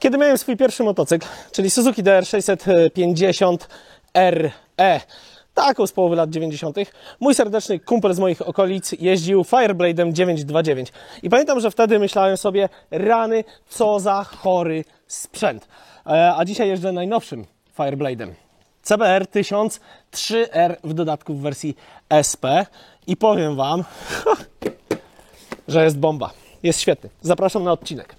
Kiedy miałem swój pierwszy motocykl, czyli Suzuki DR650 RE, taką z połowy lat 90., mój serdeczny kumpel z moich okolic jeździł Fireblade'em 929. I pamiętam, że wtedy myślałem sobie, rany, co za chory sprzęt. A dzisiaj jeżdżę najnowszym Fireblade'em. CBR 1000 3R w dodatku w wersji SP i powiem Wam, że jest bomba. Jest świetny. Zapraszam na odcinek.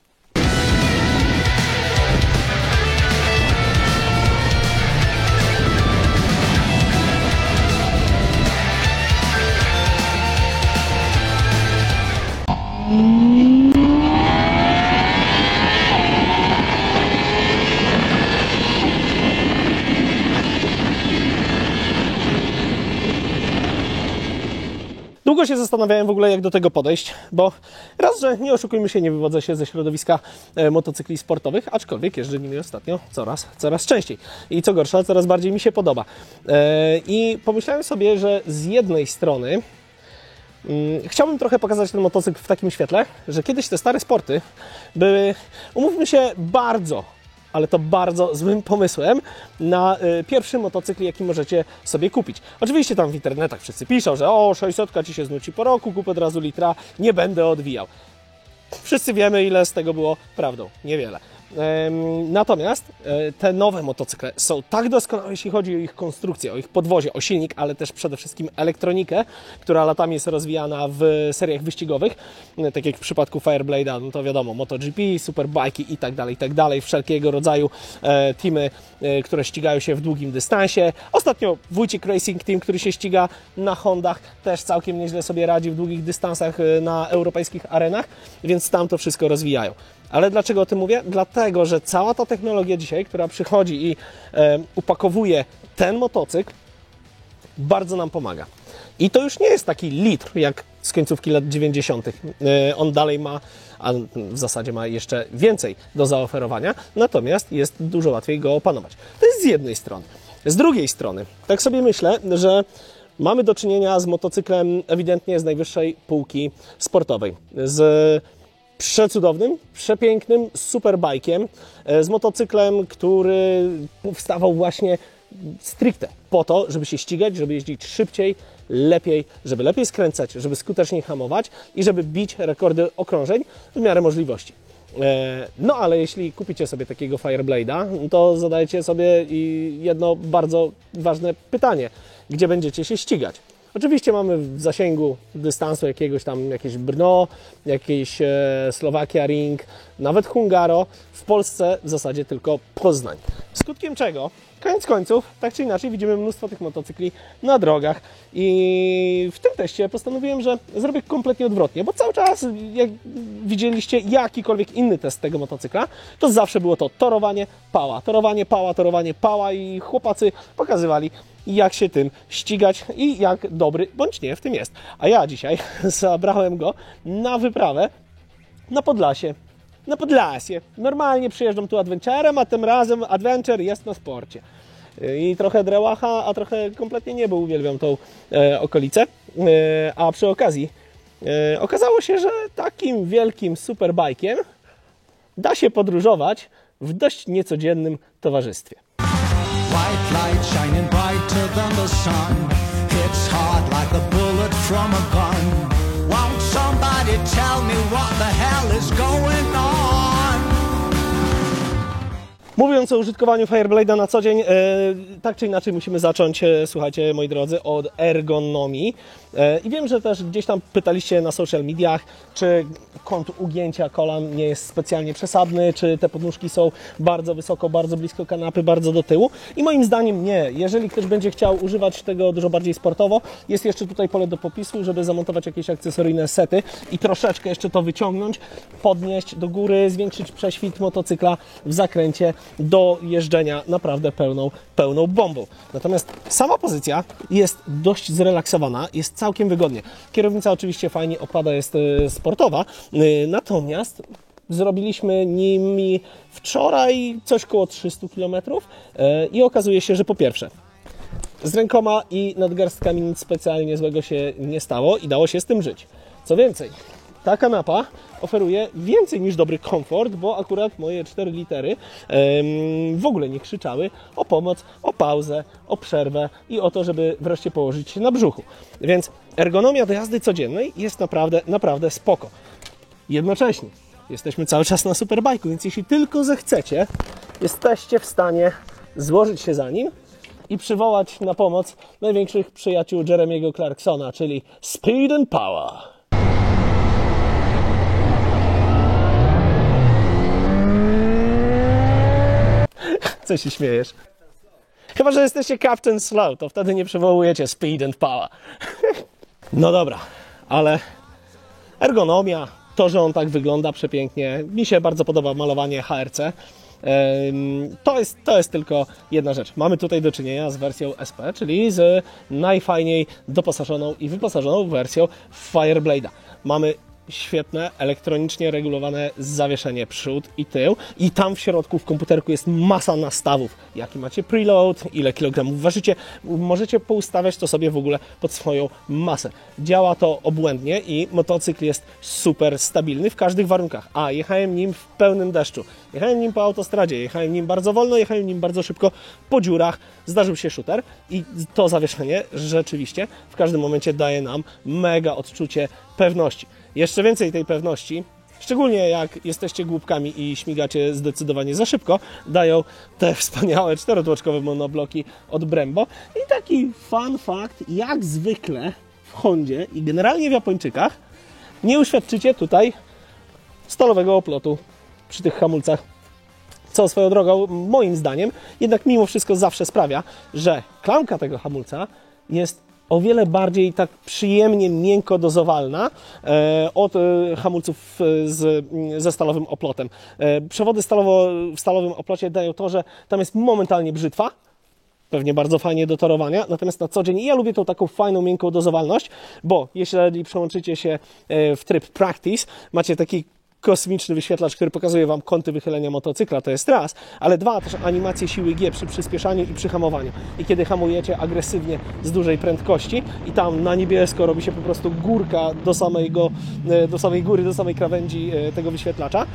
Długo się zastanawiałem w ogóle, jak do tego podejść, bo raz, że nie oszukujmy się, nie wywodzę się ze środowiska motocykli sportowych, aczkolwiek jeżdżę nimi ostatnio coraz częściej. I co gorsza, coraz bardziej mi się podoba. I pomyślałem sobie, że z jednej strony chciałbym trochę pokazać ten motocykl w takim świetle, że kiedyś te stare sporty były, umówmy się, ale to bardzo złym pomysłem na pierwszy motocykl, jaki możecie sobie kupić. Oczywiście tam w internetach wszyscy piszą, że 600 ci się znuci po roku, kup od razu litra, nie będę odwijał. Wszyscy wiemy, ile z tego było prawdą. Niewiele. Natomiast te nowe motocykle są tak doskonałe, jeśli chodzi o ich konstrukcję, o ich podwozie, o silnik, ale też przede wszystkim elektronikę, która latami jest rozwijana w seriach wyścigowych, tak jak w przypadku Fireblade'a, no to wiadomo, MotoGP, Superbike'i i tak dalej, wszelkiego rodzaju teamy, które ścigają się w długim dystansie. Ostatnio Wójcik Racing Team, który się ściga na Hondach, też całkiem nieźle sobie radzi w długich dystansach na europejskich arenach, więc tam to wszystko rozwijają. Ale dlaczego o tym mówię? Dlatego, że cała ta technologia dzisiaj, która przychodzi i upakowuje ten motocykl, bardzo nam pomaga. I to już nie jest taki litr, jak z końcówki lat 90. On dalej ma, a w zasadzie ma jeszcze więcej do zaoferowania, natomiast jest dużo łatwiej go opanować. To jest z jednej strony. Z drugiej strony, tak sobie myślę, że mamy do czynienia z motocyklem ewidentnie z najwyższej półki sportowej. Z przecudownym, przepięknym superbajkiem, z motocyklem, który powstawał właśnie stricte po to, żeby się ścigać, żeby jeździć szybciej, lepiej, żeby lepiej skręcać, żeby skuteczniej hamować i żeby bić rekordy okrążeń w miarę możliwości. No ale jeśli kupicie sobie takiego Fireblade'a, to zadajcie sobie jedno bardzo ważne pytanie. Gdzie będziecie się ścigać? Oczywiście mamy w zasięgu dystansu jakieś Brno, jakieś Slowakia Ring, nawet Hungaro, w Polsce w zasadzie tylko Poznań. Skutkiem czego, koniec końców, tak czy inaczej widzimy mnóstwo tych motocykli na drogach i w tym teście postanowiłem, że zrobię kompletnie odwrotnie, bo cały czas, jak widzieliście jakikolwiek inny test tego motocykla, to zawsze było to torowanie, pała i chłopacy pokazywali, jak się tym ścigać i jak dobry bądź nie w tym jest. A ja dzisiaj zabrałem go na wyprawę na Podlasie. Normalnie przyjeżdżam tu adventurem, a tym razem adventure jest na sporcie. I trochę drełacha, a trochę kompletnie nie, bo uwielbiam tą okolicę. A przy okazji okazało się, że takim wielkim superbajkiem da się podróżować w dość niecodziennym towarzystwie. White light shining brighter than the sun. Hits hard like a bullet from a gun. Won't somebody tell me what the hell is going on? Mówiąc o użytkowaniu Fireblade'a na co dzień, tak czy inaczej musimy zacząć, słuchajcie, moi drodzy, od ergonomii. I wiem, że też gdzieś tam pytaliście na social mediach, czy kąt ugięcia kolan nie jest specjalnie przesadny, czy te podnóżki są bardzo wysoko, bardzo blisko kanapy, bardzo do tyłu. I moim zdaniem nie. Jeżeli ktoś będzie chciał używać tego dużo bardziej sportowo, jest jeszcze tutaj pole do popisu, żeby zamontować jakieś akcesoryjne sety i troszeczkę jeszcze to wyciągnąć, podnieść do góry, zwiększyć prześwit motocykla w zakręcie do jeżdżenia naprawdę pełną bombą. Natomiast sama pozycja jest dość zrelaksowana, jest całkiem wygodnie. Kierownica oczywiście fajnie opada, jest sportowa, natomiast zrobiliśmy nimi wczoraj coś koło 300 km i okazuje się, że po pierwsze z rękoma i nadgarstkami nic specjalnie złego się nie stało i dało się z tym żyć. Co więcej, ta kanapa oferuje więcej niż dobry komfort, bo akurat moje 4 litery w ogóle nie krzyczały o pomoc, o pauzę, o przerwę i o to, żeby wreszcie położyć się na brzuchu. Więc ergonomia do jazdy codziennej jest naprawdę, naprawdę spoko. Jednocześnie jesteśmy cały czas na superbajku, więc jeśli tylko zechcecie, jesteście w stanie złożyć się za nim i przywołać na pomoc największych przyjaciół Jeremiego Clarksona, czyli Speed and Power. Co się śmiejesz? Chyba że jesteście Captain Slow, to wtedy nie przywołujecie Speed and Power. No dobra, ale ergonomia, to, że on tak wygląda przepięknie, mi się bardzo podoba malowanie HRC. To jest tylko jedna rzecz. Mamy tutaj do czynienia z wersją SP, czyli z najfajniej doposażoną i wyposażoną wersją Fireblade'a. Mamy świetne, elektronicznie regulowane zawieszenie przód i tył i tam w środku w komputerku jest masa nastawów. Jaki macie preload, ile kilogramów ważycie, możecie poustawiać to sobie w ogóle pod swoją masę. Działa to obłędnie i motocykl jest super stabilny w każdych warunkach. A jechałem nim w pełnym deszczu, jechałem nim po autostradzie, jechałem nim bardzo wolno, jechałem nim bardzo szybko po dziurach, zdarzył się shooter i to zawieszenie rzeczywiście w każdym momencie daje nam mega odczucie pewności. Jeszcze więcej tej pewności, szczególnie jak jesteście głupkami i śmigacie zdecydowanie za szybko, dają te wspaniałe 4-tłoczkowe monobloki od Brembo. I taki fun fact, jak zwykle w Hondzie i generalnie w Japończykach nie uświadczycie tutaj stalowego oplotu przy tych hamulcach. Co swoją drogą, moim zdaniem, jednak mimo wszystko zawsze sprawia, że klamka tego hamulca jest o wiele bardziej tak przyjemnie, miękko dozowalna od hamulców ze stalowym oplotem. Przewody w stalowym oplocie dają to, że tam jest momentalnie brzytwa, pewnie bardzo fajnie do torowania, natomiast na co dzień ja lubię tą taką fajną, miękką dozowalność, bo jeśli przełączycie się w tryb practice, macie taki kosmiczny wyświetlacz, który pokazuje Wam kąty wychylenia motocykla, to jest raz, ale dwa, też animacje siły G przy przyspieszaniu i przy hamowaniu. I kiedy hamujecie agresywnie z dużej prędkości i tam na niebiesko robi się po prostu górka do samej góry, do samej krawędzi tego wyświetlacza,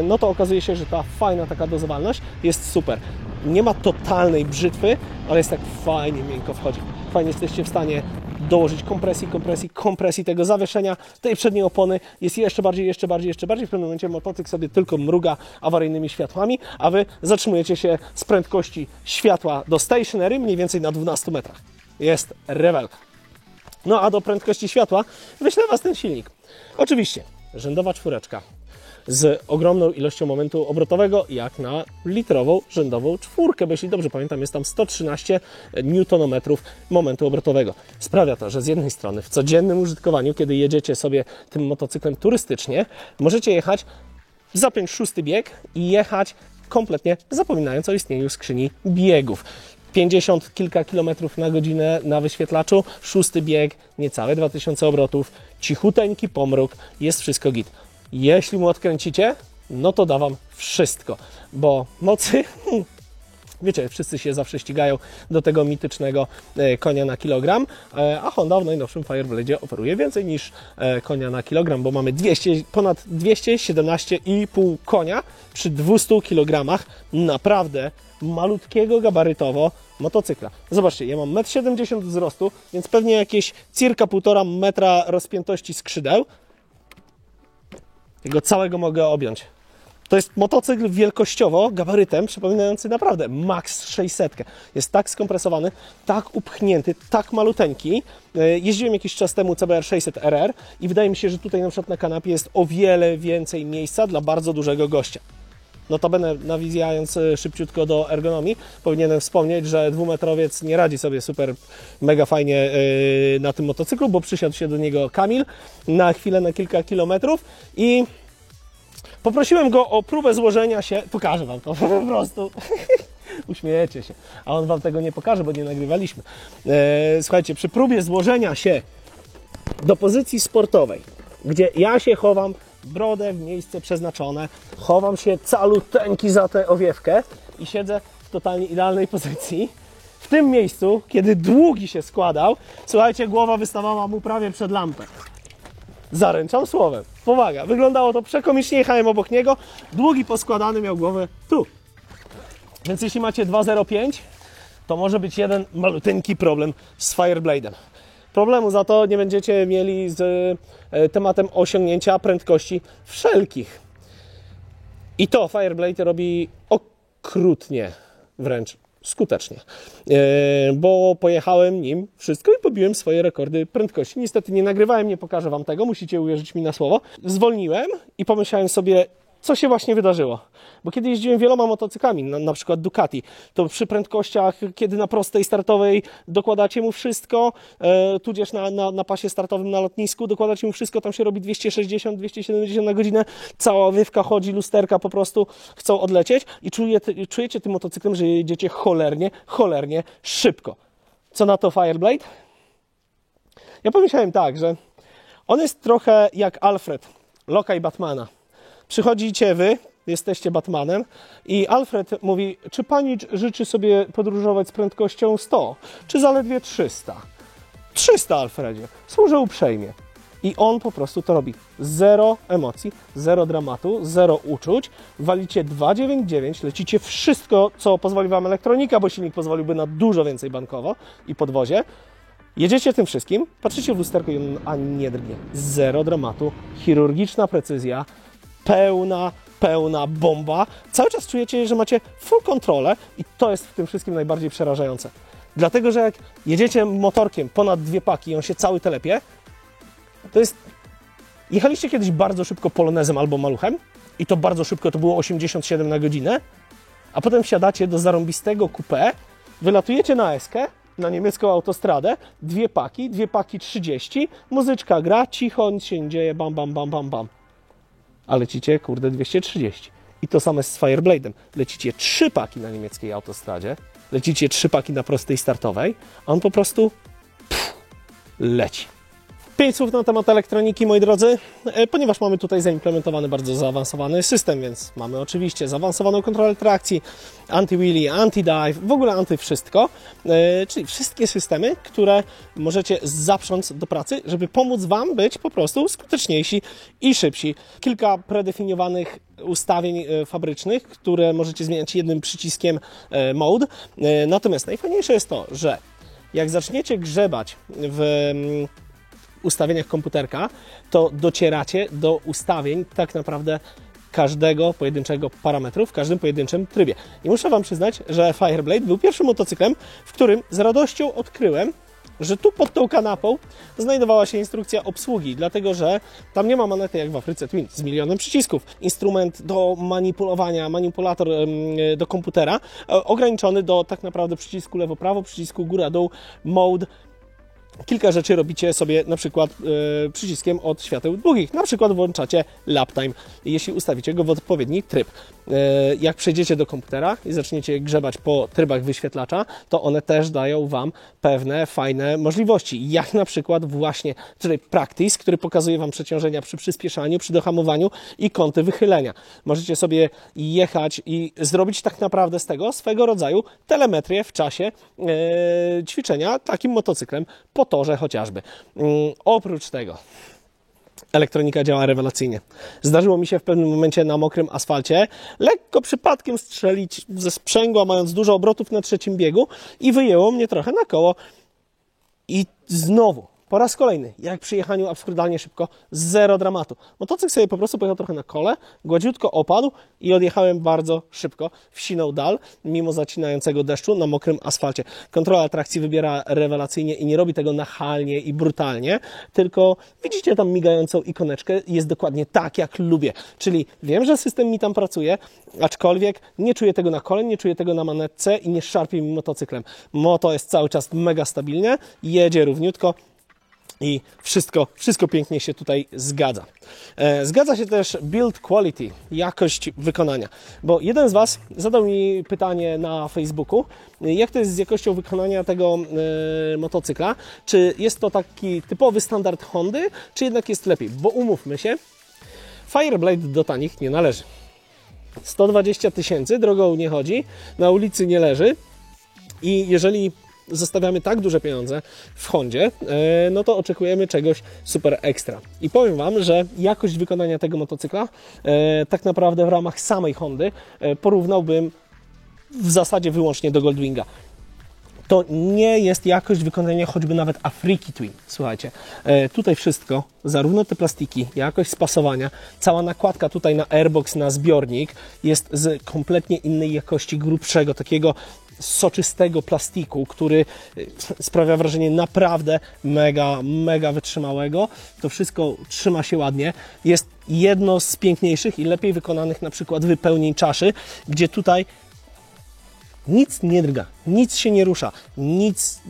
no to okazuje się, że ta fajna taka dozowalność jest super. Nie ma totalnej brzytwy, ale jest tak fajnie, miękko wchodzi. Fajnie jesteście w stanie dołożyć kompresji tego zawieszenia, tej przedniej opony jest jeszcze bardziej. W pewnym momencie motocykl sobie tylko mruga awaryjnymi światłami, a Wy zatrzymujecie się z prędkości światła do stationary mniej więcej na 12 metrach. Jest rewelka. No a do prędkości światła wyśle Was ten silnik. Oczywiście rzędowa czwóreczka z ogromną ilością momentu obrotowego, jak na litrową rzędową czwórkę, bo jeśli dobrze pamiętam, jest tam 113 Nm momentu obrotowego. Sprawia to, że z jednej strony w codziennym użytkowaniu, kiedy jedziecie sobie tym motocyklem turystycznie, możecie jechać, zapiąć 6. bieg i jechać kompletnie zapominając o istnieniu skrzyni biegów. 50 kilka kilometrów na godzinę na wyświetlaczu, 6. bieg, niecałe 2000 obrotów, cichuteńki pomruk, jest wszystko git. Jeśli mu odkręcicie, no to da Wam wszystko, bo mocy, wiecie, wszyscy się zawsze ścigają do tego mitycznego konia na kilogram, a Honda w najnowszym Fireblade'zie oferuje więcej niż konia na kilogram, bo mamy ponad 217,5 konia przy 200 kg naprawdę malutkiego gabarytowo motocykla. Zobaczcie, ja mam 1,70 m wzrostu, więc pewnie jakieś circa 1,5 metra rozpiętości skrzydeł. Jego całego mogę objąć. To jest motocykl wielkościowo, gabarytem, przypominający naprawdę Max 600. Jest tak skompresowany, tak upchnięty, tak maluteńki. Jeździłem jakiś czas temu CBR 600 RR i wydaje mi się, że tutaj na przykład na kanapie jest o wiele więcej miejsca dla bardzo dużego gościa. Notabene, nawijając szybciutko do ergonomii, powinienem wspomnieć, że 2-metrowiec nie radzi sobie super mega fajnie na tym motocyklu, bo przysiadł się do niego Kamil na chwilę, na kilka kilometrów i poprosiłem go o próbę złożenia się, pokażę Wam to po prostu, uśmiejecie się, a on Wam tego nie pokaże, bo nie nagrywaliśmy. Słuchajcie, przy próbie złożenia się do pozycji sportowej, gdzie ja się chowam, brodę w miejsce przeznaczone, chowam się caluteńki za tę owiewkę i siedzę w totalnie idealnej pozycji. W tym miejscu, kiedy długi się składał, słuchajcie, głowa wystawała mu prawie przed lampę. Zaręczam słowem. Powaga, wyglądało to przekomicznie, jechałem obok niego, długi poskładany miał głowę tu. Więc jeśli macie 2.05, to może być jeden maluteńki problem z Fireblade'em. Problemu za to nie będziecie mieli z tematem osiągnięcia prędkości wszelkich. I to Fireblade robi okrutnie, wręcz skutecznie, bo pojechałem nim wszystko i pobiłem swoje rekordy prędkości. Niestety nie nagrywałem, nie pokażę Wam tego, musicie uwierzyć mi na słowo. Zwolniłem i pomyślałem sobie, co się właśnie wydarzyło. Bo kiedy jeździłem wieloma motocyklami, na przykład Ducati, to przy prędkościach, kiedy na prostej startowej dokładacie mu wszystko, tudzież na pasie startowym na lotnisku dokładacie mu wszystko, tam się robi 260-270 na godzinę, cała owiewka chodzi, lusterka po prostu chcą odlecieć i czujecie tym motocyklem, że jedziecie cholernie szybko. Co na to Fireblade? Ja pomyślałem tak, że on jest trochę jak Alfred, lokaj Batmana. Przychodzicie wy, jesteście Batmanem i Alfred mówi, czy pani życzy sobie podróżować z prędkością 100, czy zaledwie 300? 300, Alfredzie, służę uprzejmie. I on po prostu to robi. Zero emocji, zero dramatu, zero uczuć. Walicie 2,99, lecicie wszystko, co pozwoli Wam elektronika, bo silnik pozwoliłby na dużo więcej bankowo i podwozie. Jedziecie tym wszystkim, patrzycie w lusterko i on ani nie drgnie. Zero dramatu, chirurgiczna precyzja, pełna bomba. Cały czas czujecie, że macie full kontrolę i to jest w tym wszystkim najbardziej przerażające. Dlatego, że jak jedziecie motorkiem ponad 2 paki i on się cały telepie, to jest... Jechaliście kiedyś bardzo szybko polonezem albo maluchem i to bardzo szybko to było 87 na godzinę, a potem wsiadacie do zarąbistego coupé, wylatujecie na eskę, na niemiecką autostradę, 2 paki 30, muzyczka gra, cicho, nic się nie dzieje, bam, bam, bam, bam, bam. A lecicie, kurde, 230. I to samo z Fireblade'em. Lecicie 3 paki na niemieckiej autostradzie, lecicie 3 paki na prostej startowej, a on po prostu leci. 5 słów na temat elektroniki, moi drodzy, ponieważ mamy tutaj zaimplementowany bardzo zaawansowany system, więc mamy oczywiście zaawansowaną kontrolę trakcji, anti-wheelie, anti-dive, w ogóle anty-wszystko, czyli wszystkie systemy, które możecie zaprząc do pracy, żeby pomóc Wam być po prostu skuteczniejsi i szybsi. Kilka predefiniowanych ustawień fabrycznych, które możecie zmieniać jednym przyciskiem mode, natomiast najfajniejsze jest to, że jak zaczniecie grzebać w ustawieniach komputerka, to docieracie do ustawień tak naprawdę każdego pojedynczego parametru w każdym pojedynczym trybie. I muszę Wam przyznać, że Fireblade był pierwszym motocyklem, w którym z radością odkryłem, że tu pod tą kanapą znajdowała się instrukcja obsługi, dlatego że tam nie ma manety jak w Afryce Twin z milionem przycisków. Instrument do manipulowania, manipulator do komputera, ograniczony do tak naprawdę przycisku lewo-prawo, przycisku góra-dół, mode. Kilka rzeczy robicie sobie na przykład przyciskiem od świateł długich. Na przykład włączacie lap time, jeśli ustawicie go w odpowiedni tryb. Jak przejdziecie do komputera i zaczniecie grzebać po trybach wyświetlacza, to one też dają Wam pewne fajne możliwości. Jak na przykład właśnie tutaj practice, który pokazuje Wam przeciążenia przy przyspieszaniu, przy dohamowaniu i kąty wychylenia. Możecie sobie jechać i zrobić tak naprawdę z tego swego rodzaju telemetrię w czasie ćwiczenia takim motocyklem po torze chociażby. Oprócz tego elektronika działa rewelacyjnie. Zdarzyło mi się w pewnym momencie na mokrym asfalcie lekko przypadkiem strzelić ze sprzęgła, mając dużo obrotów na 3. biegu i wyjęło mnie trochę na koło. I znowu, po raz kolejny, jak przy jechaniu absurdalnie szybko, zero dramatu. Motocykl sobie po prostu pojechał trochę na kole, gładziutko opadł i odjechałem bardzo szybko w siną dal, mimo zacinającego deszczu na mokrym asfalcie. Kontrola trakcji wybiera rewelacyjnie i nie robi tego nachalnie i brutalnie, tylko widzicie tam migającą ikoneczkę, jest dokładnie tak, jak lubię. Czyli wiem, że system mi tam pracuje, aczkolwiek nie czuję tego na kole, nie czuję tego na manetce i nie szarpie mi motocyklem. Moto jest cały czas mega stabilnie, jedzie równiutko, i wszystko pięknie się tutaj zgadza. Zgadza się też build quality, jakość wykonania. Bo jeden z Was zadał mi pytanie na Facebooku, jak to jest z jakością wykonania tego motocykla. Czy jest to taki typowy standard Hondy, czy jednak jest lepiej? Bo umówmy się, Fireblade do tanich nie należy. 120 000, drogą nie chodzi, na ulicy nie leży i jeżeli zostawiamy tak duże pieniądze w Hondzie, no to oczekujemy czegoś super ekstra. I powiem Wam, że jakość wykonania tego motocykla tak naprawdę w ramach samej Hondy porównałbym w zasadzie wyłącznie do Goldwinga. To nie jest jakość wykonania choćby nawet Afriki Twin. Słuchajcie, tutaj wszystko, zarówno te plastiki, jakość spasowania, cała nakładka tutaj na airbox, na zbiornik jest z kompletnie innej jakości, grubszego, takiego soczystego plastiku, który sprawia wrażenie naprawdę mega wytrzymałego. To wszystko trzyma się ładnie. Jest jedno z piękniejszych i lepiej wykonanych na przykład wypełnień czaszy, gdzie tutaj nic nie drga, nic się nie rusza, nic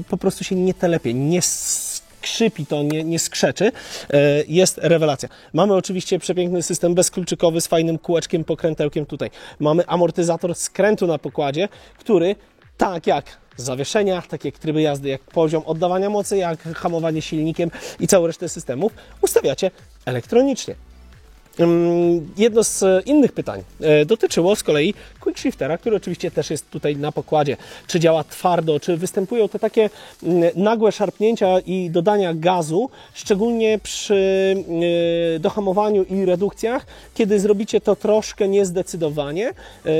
po prostu się nie telepie, nie skrzypi to, nie skrzeczy. Jest rewelacja. Mamy oczywiście przepiękny system bezkluczykowy z fajnym kółeczkiem, pokrętełkiem tutaj. Mamy amortyzator skrętu na pokładzie, który tak jak zawieszenia, tak jak tryby jazdy, jak poziom oddawania mocy, jak hamowanie silnikiem i całą resztę systemów ustawiacie elektronicznie. Jedno z innych pytań dotyczyło z kolei quickshiftera, który oczywiście też jest tutaj na pokładzie. Czy działa twardo, czy występują te takie nagłe szarpnięcia i dodania gazu, szczególnie przy dohamowaniu i redukcjach, kiedy zrobicie to troszkę niezdecydowanie.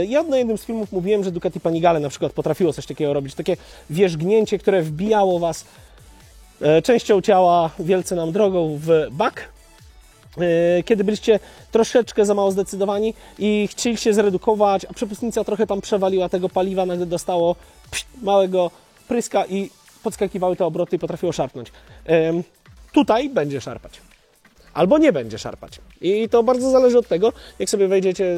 Ja na jednym z filmów mówiłem, że Ducati Panigale na przykład potrafiło coś takiego robić, takie wierzgnięcie, które wbijało Was częścią ciała wielce nam drogą w bak, kiedy byliście troszeczkę za mało zdecydowani i chcieliście zredukować, a przepustnica trochę tam przewaliła tego paliwa, nagle dostało małego pryska i podskakiwały te obroty i potrafiło szarpnąć. Tutaj będzie szarpać. Albo nie będzie szarpać. I to bardzo zależy od tego, jak sobie wejdziecie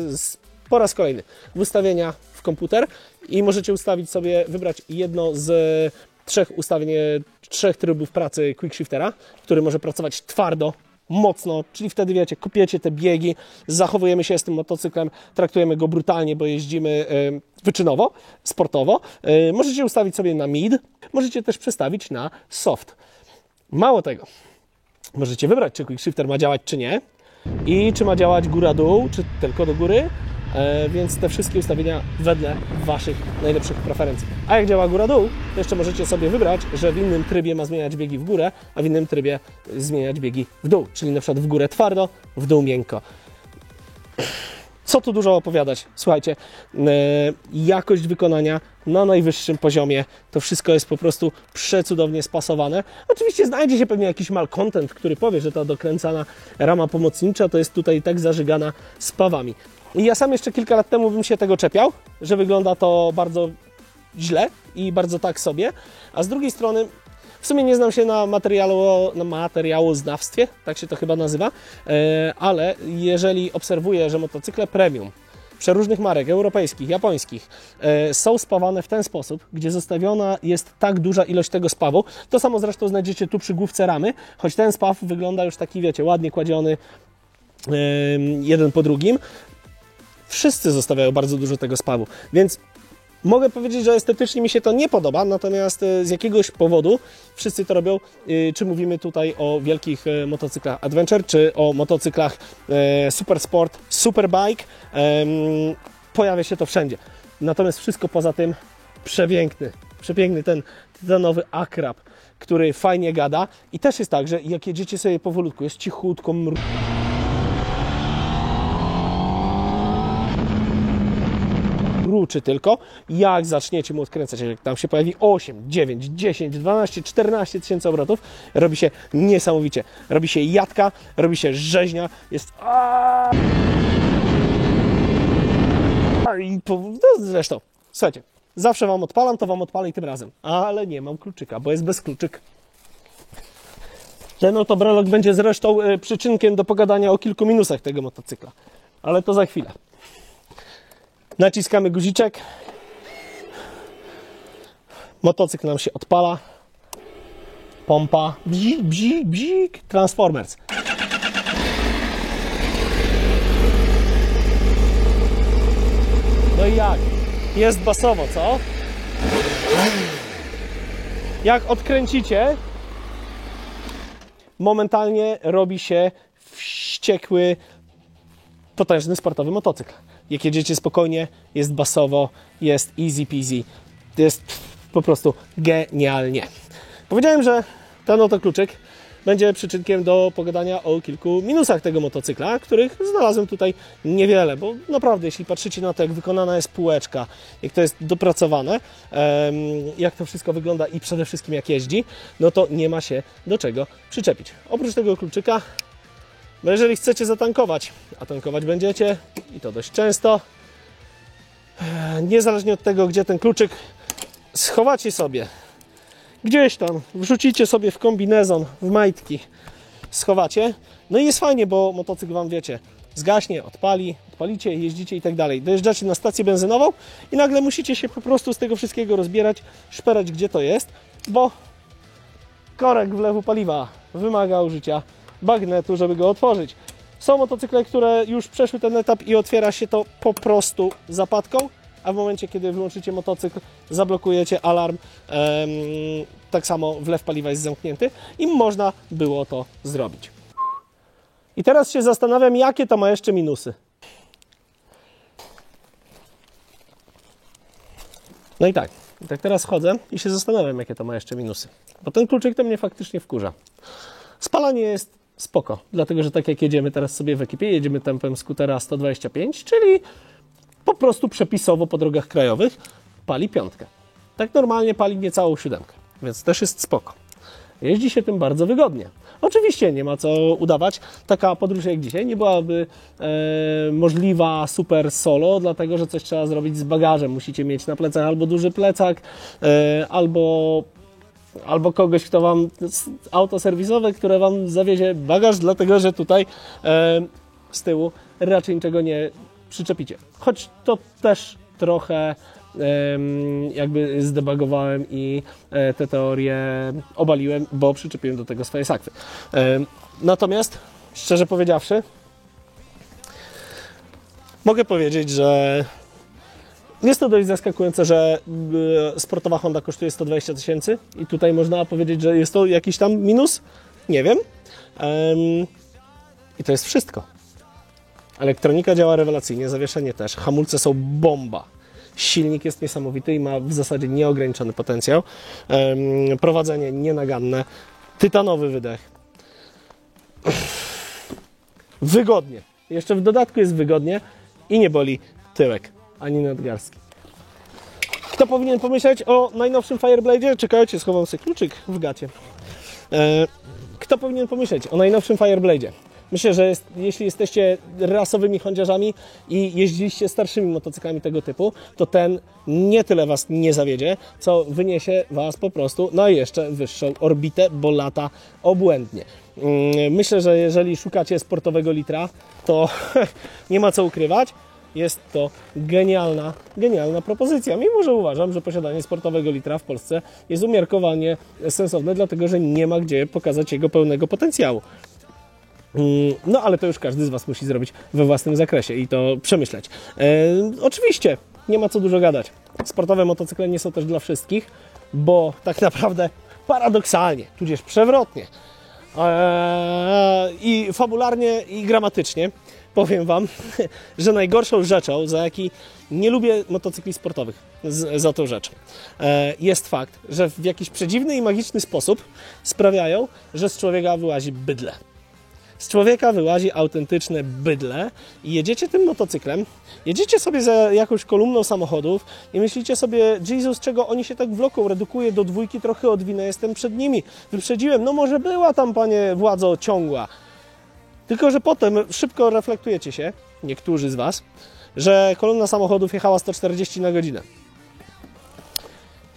po raz kolejny w ustawienia w komputer i możecie ustawić sobie, wybrać jedno z 3 ustawień, 3 trybów pracy quickshiftera, który może pracować twardo, mocno, czyli wtedy wiecie, kupiecie te biegi, zachowujemy się z tym motocyklem, traktujemy go brutalnie, bo jeździmy wyczynowo, sportowo. Możecie ustawić sobie na mid, możecie też przestawić na soft. Mało tego, możecie wybrać, czy quickshifter ma działać, czy nie i czy ma działać góra-dół, czy tylko do góry, więc te wszystkie ustawienia wedle Waszych najlepszych preferencji. A jak działa góra-dół, to jeszcze możecie sobie wybrać, że w innym trybie ma zmieniać biegi w górę, a w innym trybie zmieniać biegi w dół, czyli na przykład w górę twardo, w dół miękko. Co tu dużo opowiadać? Słuchajcie, jakość wykonania na najwyższym poziomie, to wszystko jest po prostu przecudownie spasowane. Oczywiście znajdzie się pewnie jakiś malcontent, który powie, że ta dokręcana rama pomocnicza to jest tutaj tak zażygana spawami. I ja sam jeszcze kilka lat temu bym się tego czepiał, że wygląda to bardzo źle i bardzo tak sobie, a z drugiej strony w sumie nie znam się na materiałoznawstwie, tak się to chyba nazywa, ale jeżeli obserwuję, że motocykle premium przeróżnych marek europejskich, japońskich są spawane w ten sposób, gdzie zostawiona jest tak duża ilość tego spawu, to samo zresztą znajdziecie tu przy główce ramy, choć ten spaw wygląda już taki, wiecie, ładnie kładziony jeden po drugim. Wszyscy zostawiają bardzo dużo tego spawu, więc mogę powiedzieć, że estetycznie mi się to nie podoba, natomiast z jakiegoś powodu wszyscy to robią, czy mówimy tutaj o wielkich motocyklach Adventure, czy o motocyklach Super Sport, Superbike, pojawia się to wszędzie. Natomiast wszystko poza tym przepiękny ten tytanowy akrab, który fajnie gada i też jest tak, że jak jedziecie sobie powolutku, jest cichutko, mruczy tylko, jak zaczniecie mu odkręcać, jak tam się pojawi 8, 9, 10, 12, 14 tysięcy obrotów, robi się niesamowicie. Robi się jadka, robi się rzeźnia, jest zresztą, słuchajcie, zawsze Wam odpalam, to Wam odpalę i tym razem, ale nie mam kluczyka, bo jest bez kluczyk. Ten oto brelok będzie zresztą przyczynkiem do pogadania o kilku minusach tego motocykla, ale to za chwilę. Naciskamy guziczek, motocykl nam się odpala, pompa, bzik, bzik, bzik, Transformers. No i jak? Jest basowo, co? Jak odkręcicie, momentalnie robi się wściekły, potężny sportowy motocykl. Jak jedziecie spokojnie, jest basowo, jest easy peasy, jest po prostu genialnie. Powiedziałem, że ten oto kluczyk będzie przyczynkiem do pogadania o kilku minusach tego motocykla, których znalazłem tutaj niewiele, bo naprawdę, jeśli patrzycie na to, jak wykonana jest półeczka, jak to jest dopracowane, jak to wszystko wygląda i przede wszystkim jak jeździ, no to nie ma się do czego przyczepić. Oprócz tego kluczyka, bo jeżeli chcecie zatankować, a tankować będziecie i to dość często, niezależnie od tego, gdzie ten kluczyk schowacie sobie, gdzieś tam wrzucicie sobie w kombinezon, w majtki, schowacie, no i jest fajnie, bo motocykl wam, wiecie, zgaśnie, odpalicie, jeździcie i tak dalej. Dojeżdżacie na stację benzynową i nagle musicie się po prostu z tego wszystkiego rozbierać, szperać, gdzie to jest, bo korek wlewu paliwa wymaga użycia bagnetu, żeby go otworzyć. Są motocykle, które już przeszły ten etap i otwiera się to po prostu zapadką, a w momencie, kiedy wyłączycie motocykl, zablokujecie alarm, tak samo wlew paliwa jest zamknięty i można było to zrobić. I teraz się zastanawiam, jakie to ma jeszcze minusy. No i tak teraz chodzę i się zastanawiam, jakie to ma jeszcze minusy. Bo ten kluczyk to mnie faktycznie wkurza. Spalanie jest spoko, dlatego że tak jak jedziemy teraz sobie w ekipie, jedziemy tempem skutera 125, czyli po prostu przepisowo po drogach krajowych pali 5. Tak normalnie pali niecałą 7, więc też jest spoko. Jeździ się tym bardzo wygodnie. Oczywiście nie ma co udawać, taka podróż jak dzisiaj nie byłaby możliwa super solo, dlatego że coś trzeba zrobić z bagażem. Musicie mieć na plecach albo duży plecak, albo kogoś, kto wam, auto serwisowe, które wam zawiezie bagaż, dlatego że tutaj z tyłu raczej niczego nie przyczepicie. Choć to też trochę jakby zdebagowałem i te teorie obaliłem, bo przyczepiłem do tego swoje sakwy. Natomiast, szczerze powiedziawszy, mogę powiedzieć, że jest to dość zaskakujące, że sportowa Honda kosztuje 120 000 i tutaj można powiedzieć, że jest to jakiś tam minus. Nie wiem. I to jest wszystko. Elektronika działa rewelacyjnie, zawieszenie też, hamulce są bomba. Silnik jest niesamowity i ma w zasadzie nieograniczony potencjał. Prowadzenie nienaganne, tytanowy wydech. Wygodnie. Jeszcze w dodatku jest wygodnie i nie boli tyłek, ani nadgarstki. Kto powinien pomyśleć o najnowszym Fireblade'zie? Czekajcie, schowam sobie kluczyk w gacie. Kto powinien pomyśleć o najnowszym Fireblade'zie? Myślę, że jeśli jesteście rasowymi hondziarzami i jeździliście starszymi motocyklami tego typu, to ten nie tyle was nie zawiedzie, co wyniesie was po prostu na jeszcze wyższą orbitę, bo lata obłędnie. Myślę, że jeżeli szukacie sportowego litra, to nie ma co ukrywać. Jest to genialna propozycja. Mimo że uważam, że posiadanie sportowego litra w Polsce jest umiarkowanie sensowne, dlatego że nie ma gdzie pokazać jego pełnego potencjału. No ale to już każdy z was musi zrobić we własnym zakresie i to przemyśleć. Oczywiście nie ma co dużo gadać. Sportowe motocykle nie są też dla wszystkich, bo tak naprawdę paradoksalnie, tudzież przewrotnie i fabularnie i gramatycznie powiem wam, że najgorszą rzeczą, za jaki nie lubię motocykli sportowych, za tą rzecz, jest fakt, że w jakiś przedziwny i magiczny sposób sprawiają, że z człowieka wyłazi bydlę. Z człowieka wyłazi autentyczne bydlę i jedziecie tym motocyklem, jedziecie sobie za jakąś kolumną samochodów i myślicie sobie, Jezus, czego oni się tak wloką, redukuję do 2, trochę odwinę, jestem przed nimi, wyprzedziłem, no może była tam, panie władzo, ciągła. Tylko że potem szybko reflektujecie się, niektórzy z was, że kolumna samochodów jechała 140 na godzinę.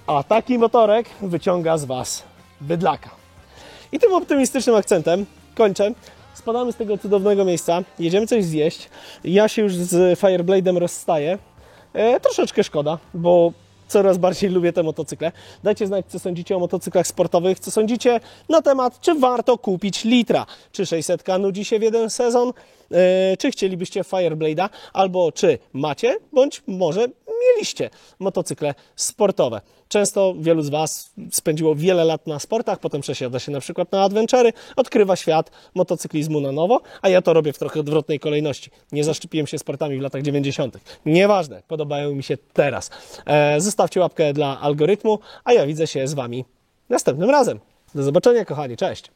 A taki motorek wyciąga z was bydlaka. I tym optymistycznym akcentem kończę. Spadamy z tego cudownego miejsca, jedziemy coś zjeść. Ja się już z Fireblade'em rozstaję. Troszeczkę szkoda, bo coraz bardziej lubię te motocykle. Dajcie znać, co sądzicie o motocyklach sportowych, co sądzicie na temat, czy warto kupić litra. Czy 600 nudzi się w jeden sezon, czy chcielibyście Fireblade'a, albo czy macie, bądź może mieliście motocykle sportowe. Często wielu z Was spędziło wiele lat na sportach, potem przesiada się na przykład na adventury, odkrywa świat motocyklizmu na nowo, a ja to robię w trochę odwrotnej kolejności. Nie zaszczepiłem się sportami w latach 90. Nieważne, podobają mi się teraz. Zostawcie łapkę dla algorytmu, a ja widzę się z Wami następnym razem. Do zobaczenia, kochani, cześć!